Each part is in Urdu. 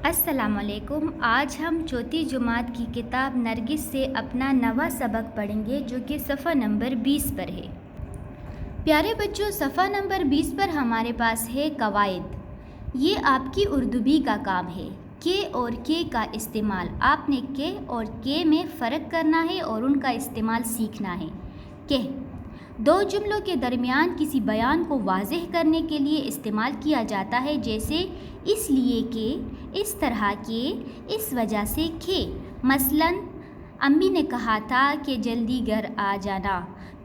السلام علیکم۔ آج ہم چوتھی جماعت کی کتاب نرگس سے اپنا نواں سبق پڑھیں گے جو کہ صفحہ نمبر 20 پر ہے۔ پیارے بچوں، صفحہ نمبر 20 پر ہمارے پاس ہے قواعد۔ یہ آپ کی اردوی کا کام ہے۔ کے اور کے کا استعمال، آپ نے کے اور کے میں فرق کرنا ہے اور ان کا استعمال سیکھنا ہے۔ کہ دو جملوں کے درمیان کسی بیان کو واضح کرنے کے لیے استعمال کیا جاتا ہے، جیسے اس لیے کہ، اس طرح کہ، اس وجہ سے کہ۔ مثلاً امی نے کہا تھا کہ جلدی گھر آ جانا،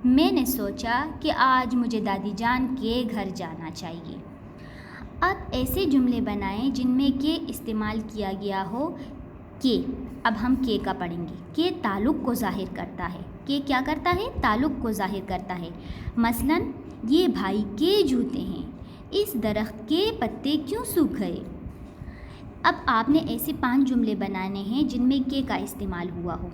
میں نے سوچا کہ آج مجھے دادی جان کے گھر جانا چاہیے۔ اب ایسے جملے بنائیں جن میں کے استعمال کیا گیا ہو۔ کہ اب ہم کے کا پڑھیں گے۔ کہ تعلق کو ظاہر کرتا ہے۔ کہ کیا کرتا ہے؟ تعلق کو ظاہر کرتا ہے۔ مثلاً یہ بھائی کے جوتے ہیں، اس درخت کے پتے کیوں سوکھ گئے؟ اب آپ نے ایسے 5 جملے بنانے ہیں جن میں کے کا استعمال ہوا ہو۔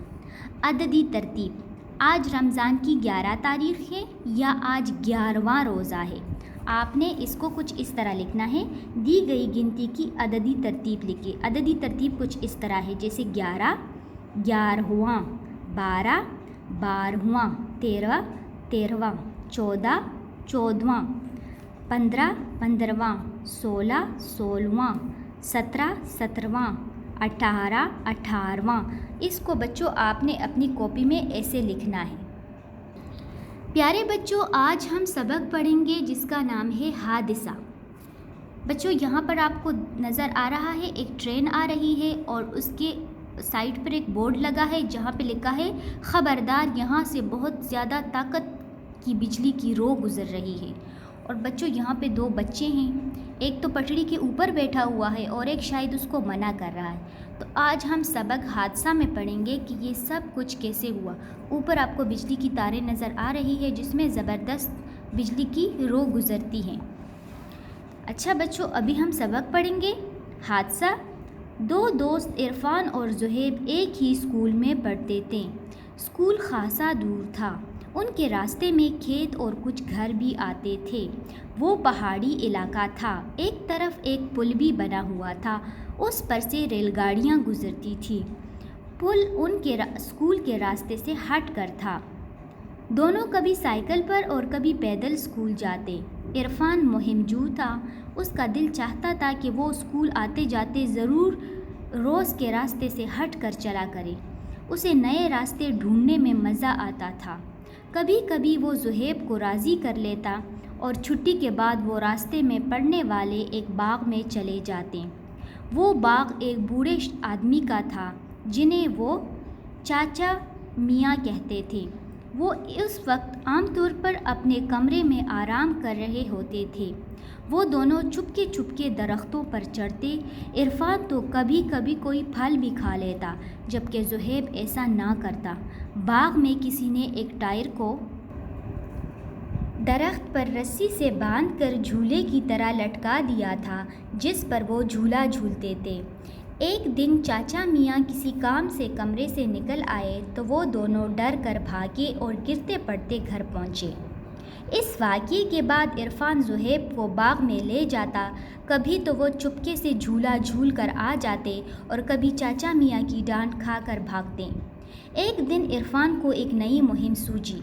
عددی ترتیب، آج رمضان کی 11 تاریخ ہے یا آج 11واں روزہ ہے؟ آپ نے اس کو کچھ اس طرح لکھنا ہے، دی گئی گنتی کی عددی ترتیب لکھیں۔ عددی ترتیب کچھ اس طرح ہے، جیسے 11 11واں، 12 12واں، 13 13واں، 14 14واں، 15 15واں، 16 16واں، 17 17واں، 18 18واں۔ اس کو بچوں آپ نے اپنی کاپی میں ایسے لکھنا ہے۔ پیارے بچوں، آج ہم سبق پڑھیں گے جس کا نام ہے حادثہ۔ بچوں یہاں پر آپ کو نظر آ رہا ہے ایک ٹرین آ رہی ہے اور اس کے سائڈ پر ایک بورڈ لگا ہے جہاں پہ لکھا ہے خبردار، یہاں سے بہت زیادہ طاقت کی بجلی کی رو گزر رہی ہے۔ اور بچوں یہاں پہ 2 بچے ہیں، ایک تو پٹڑی کے اوپر بیٹھا ہوا ہے اور ایک شاید اس کو منع کر رہا ہے۔ تو آج ہم سبق حادثہ میں پڑھیں گے کہ یہ سب کچھ کیسے ہوا۔ اوپر آپ کو بجلی کی تاریں نظر آ رہی ہے جس میں زبردست بجلی کی رو گزرتی ہیں۔ اچھا بچوں، ابھی ہم سبق پڑھیں گے حادثہ۔ 2 دوست عرفان اور زہیب ایک ہی اسکول میں پڑھتے تھے۔ اسکول خاصا دور تھا، ان کے راستے میں کھیت اور کچھ گھر بھی آتے تھے۔ وہ پہاڑی علاقہ تھا، ایک طرف ایک پل بھی بنا ہوا تھا، اس پر سے ریل گاڑیاں گزرتی تھیں۔ پل ان کے اسکول کے راستے سے ہٹ کر تھا۔ دونوں کبھی سائیکل پر اور کبھی پیدل اسکول جاتے۔ عرفان مہم جو تھا، اس کا دل چاہتا تھا کہ وہ اسکول آتے جاتے ضرور روز کے راستے سے ہٹ کر چلا کرے۔ اسے نئے راستے ڈھونڈنے میں مزہ آتا تھا۔ کبھی کبھی وہ زہیب کو راضی کر لیتا اور چھٹی کے بعد وہ راستے میں پڑنے والے ایک باغ میں چلے جاتے۔ وہ باغ ایک بوڑھے آدمی کا تھا جنہیں وہ چاچا میاں کہتے تھے۔ وہ اس وقت عام طور پر اپنے کمرے میں آرام کر رہے ہوتے تھے۔ وہ دونوں چپکے چپکے درختوں پر چڑھتے۔ عرفان تو کبھی کبھی کوئی پھل بھی کھا لیتا جبکہ زہیب ایسا نہ کرتا۔ باغ میں کسی نے ایک ٹائر کو درخت پر رسی سے باندھ کر جھولے کی طرح لٹکا دیا تھا جس پر وہ جھولا جھولتے تھے۔ ایک دن چاچا میاں کسی کام سے کمرے سے نکل آئے تو وہ دونوں ڈر کر بھاگے اور گرتے پڑتے گھر پہنچے۔ اس واقعے کے بعد عرفان زہیب کو باغ میں لے جاتا، کبھی تو وہ چپکے سے جھولا جھول کر آ جاتے اور کبھی چاچا میاں کی ڈانٹ کھا کر بھاگتے۔ ایک دن عرفان کو ایک نئی مہم سوجی۔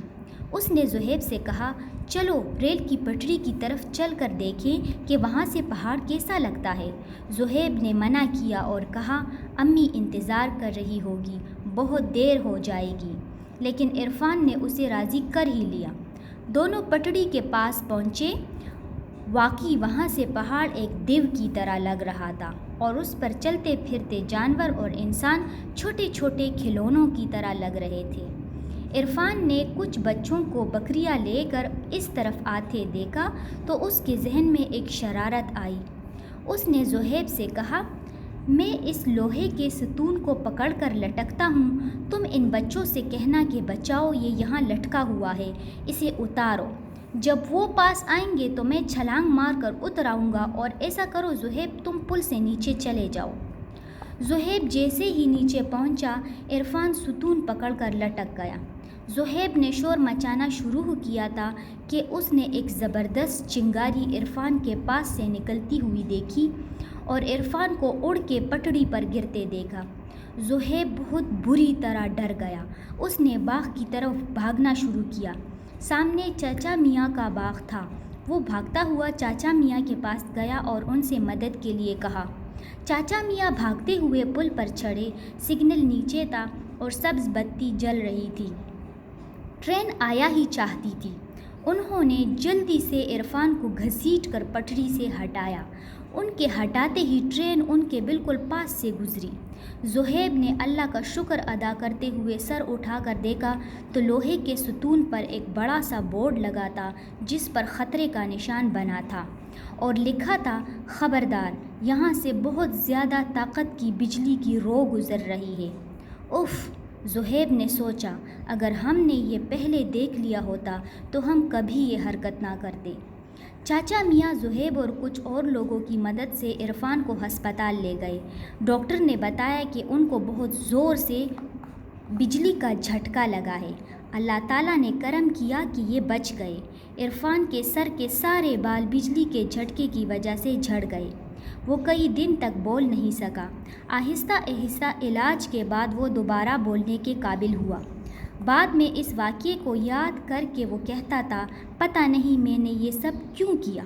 اس نے زہیب سے کہا، چلو ریل کی پٹری کی طرف چل کر دیکھیں کہ وہاں سے پہاڑ کیسا لگتا ہے۔ زہیب نے منع کیا اور کہا، امی انتظار کر رہی ہوگی، بہت دیر ہو جائے گی۔ لیکن عرفان نے اسے راضی کر ہی لیا۔ دونوں پٹڑی کے پاس پہنچے۔ واقعی وہاں سے پہاڑ ایک دیو کی طرح لگ رہا تھا اور اس پر چلتے پھرتے جانور اور انسان چھوٹے چھوٹے کھلونوں کی طرح لگ رہے تھے۔ عرفان نے کچھ بچوں کو بکریاں لے کر اس طرف آتے دیکھا تو اس کے ذہن میں ایک شرارت آئی۔ اس نے زہیب سے کہا، میں اس لوہے کے ستون کو پکڑ کر لٹکتا ہوں، تم ان بچوں سے کہنا کہ بچاؤ، یہ یہاں لٹکا ہوا ہے، اسے اتارو۔ جب وہ پاس آئیں گے تو میں چھلانگ مار کر اتر آؤں گا، اور ایسا کرو زہیب، تم پل سے نیچے چلے جاؤ۔ زہیب جیسے ہی نیچے پہنچا، عرفان ستون پکڑ کر لٹک گیا۔ زہیب نے شور مچانا شروع کیا تھا کہ اس نے ایک زبردست چنگاری عرفان کے پاس سے نکلتی ہوئی دیکھی اور عرفان کو اڑ کے پٹڑی پر گرتے دیکھا۔ زہیب بہت بری طرح ڈر گیا۔ اس نے باغ کی طرف بھاگنا شروع کیا۔ سامنے چاچا میاں کا باغ تھا۔ وہ بھاگتا ہوا چاچا میاں کے پاس گیا اور ان سے مدد کے لیے کہا۔ چاچا میاں بھاگتے ہوئے پل پر چڑھے۔ سگنل نیچے تھا اور سبز بتی جل رہی تھی۔ ٹرین آیا ہی چاہتی تھی۔ انہوں نے جلدی سے عرفان کو گھسیٹ کر پٹڑی سے ہٹایا۔ ان کے ہٹاتے ہی ٹرین ان کے بالکل پاس سے گزری۔ زہیب نے اللہ کا شکر ادا کرتے ہوئے سر اٹھا کر دیکھا تو لوہے کے ستون پر ایک بڑا سا بورڈ لگا تھا جس پر خطرے کا نشان بنا تھا اور لکھا تھا، خبردار، یہاں سے بہت زیادہ طاقت کی بجلی کی رو گزر رہی ہے۔ اف، زہیب نے سوچا، اگر ہم نے یہ پہلے دیکھ لیا ہوتا تو ہم کبھی یہ حرکت نہ کرتے۔ چاچا میاں زہیب اور کچھ اور لوگوں کی مدد سے عرفان کو ہسپتال لے گئے۔ ڈاکٹر نے بتایا کہ ان کو بہت زور سے بجلی کا جھٹکا لگا ہے۔ اللہ تعالیٰ نے کرم کیا کہ یہ بچ گئے۔ عرفان کے سر کے سارے بال بجلی کے جھٹکے کی وجہ سے جھڑ گئے۔ وہ کئی دن تک بول نہیں سکا۔ آہستہ آہستہ علاج کے بعد وہ دوبارہ بولنے کے قابل ہوا۔ بعد میں اس واقعے کو یاد کر کے وہ کہتا تھا، پتہ نہیں میں نے یہ سب کیوں کیا۔